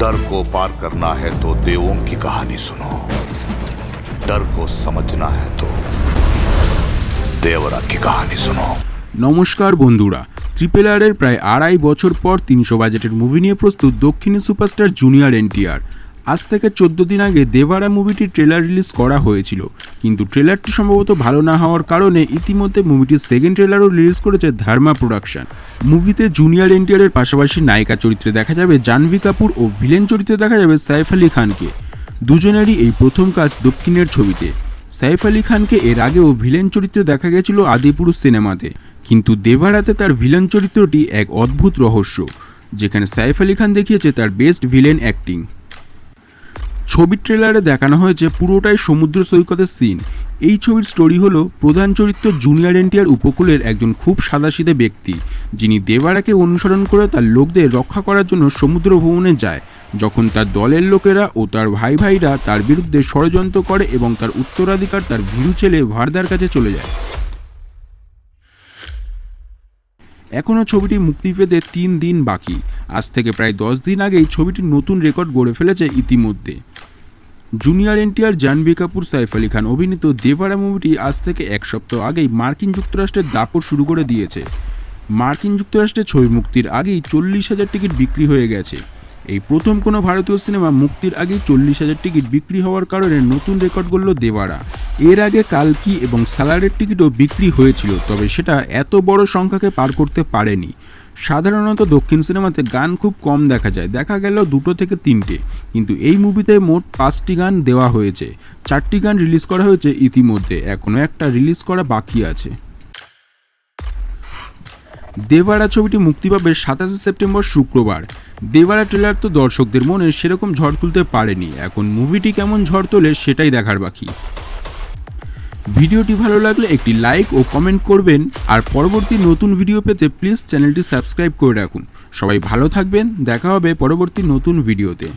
डर को पार करना है तो देवों की कहानी सुनो, डर को समझना है तो देवरा की कहानी सुनो। নমস্কার বন্ধুরা, ট্রিপল আর এর প্রায় 2.5 বছর পর 300 বাজেটের মুভি নিয়ে প্রস্তুত দক্ষিণী সুপারস্টার জুনিয়র এনটিআর। আজ থেকে 14 দিন আগে দেবারা মুভিটির ট্রেলার রিলিজ করা হয়েছিল, কিন্তু ট্রেলারটি সম্ভবত ভালো না হওয়ার কারণে ইতিমধ্যে মুভিটির সেকেন্ড ট্রেলারও রিলিজ করেছে ধর্মা প্রোডাকশন। মুভিতে জুনিয়র এনটিআর এর পাশাপাশি নায়িকা চরিত্রে দেখা যাবে জাহ্নবী কাপুর ও ভিলেন চরিত্রে দেখা যাবে সাইফ আলী খানকে। দুজনেরই এই প্রথম কাজ দক্ষিণের ছবিতে। সাইফ আলী খানকে এর আগেও ভিলেন চরিত্রে দেখা গেছিল আদিপুরুষ সিনেমাতে, কিন্তু দেবারাতে তার ভিলেন চরিত্রটি এক অদ্ভুত রহস্য, যেখানে সাইফ আলী খান দেখিয়েছে তার বেস্ট ভিলেন অ্যাক্টিং। ছবির ট্রেলারে দেখানো হয়েছে পুরোটাই সমুদ্র সৈকতের সিন। এই ছবির স্টোরি হলো প্রধান চরিত্র জুনিয়র এনটিআর উপকূলের একজন খুব সাদাসিধে ব্যক্তি, যিনি দেবারাকে অনুসরণ করে তার লোকদের রক্ষা করার জন্য সমুদ্র ভ্রমণে যায়, যখন তার দলের লোকেরা ও তার ভাইরা তার বিরুদ্ধে ষড়যন্ত্র করে এবং তার উত্তরাধিকার তার ভীরু ছেলে ভারদার কাছে চলে যায়। এখনও ছবিটি মুক্তি পেতে 3 দিন বাকি। আজ থেকে প্রায় 10 দিন আগেই ছবিটির নতুন রেকর্ড গড়ে ফেলেছে ইতিমধ্যে। জুনিয়র এনটিআর, জাহ্নবী কাপুর, সাইফ আলী খান অভিনীত দেবারা মুভিটি আজ থেকে 1 সপ্তাহ আগেই মার্কিন যুক্তরাষ্ট্রের দাপট শুরু করে দিয়েছে। মার্কিন যুক্তরাষ্ট্রে ছবি মুক্তির আগেই 40,000 টিকিট বিক্রি হয়ে গেছে। এই প্রথম কোনো ভারতীয় সিনেমা মুক্তির আগেই 40,000 টিকিট বিক্রি হওয়ার কারণে নতুন রেকর্ড গড়ল দেবারা। এর আগে কালকি এবং সালারের টিকিটও বিক্রি হয়েছিল, তবে সেটা এত বড় সংখ্যাকে পার করতে পারেনি। সাধারণত দক্ষিণ সিনেমাতে গান খুব কম দেখা গেল 2 থেকে 3টে, কিন্তু এই মুভিতে মোট 5টি গান দেওয়া হয়েছে। 4টি গান রিলিজ করা হয়েছে ইতিমধ্যে, এখনও একটা রিলিজ করা বাকি আছে। দেবারা ছবিটি মুক্তি পাবে 27 সেপ্টেম্বর শুক্রবার। দেবারা ট্রেলার তো দর্শকদের মনে সেরকম ঝড় তুলতে পারেনি, এখন মুভিটি কেমন ঝড় তোলে সেটাই দেখার বাকি। ভিডিওটি ভালো লাগলে একটি লাইক ও কমেন্ট করবেন, আর পরবর্তী নতুন ভিডিও পেতে প্লিজ চ্যানেলটি সাবস্ক্রাইব করে রাখুন। সবাই ভালো থাকবেন, দেখা হবে পরবর্তী নতুন ভিডিওতে।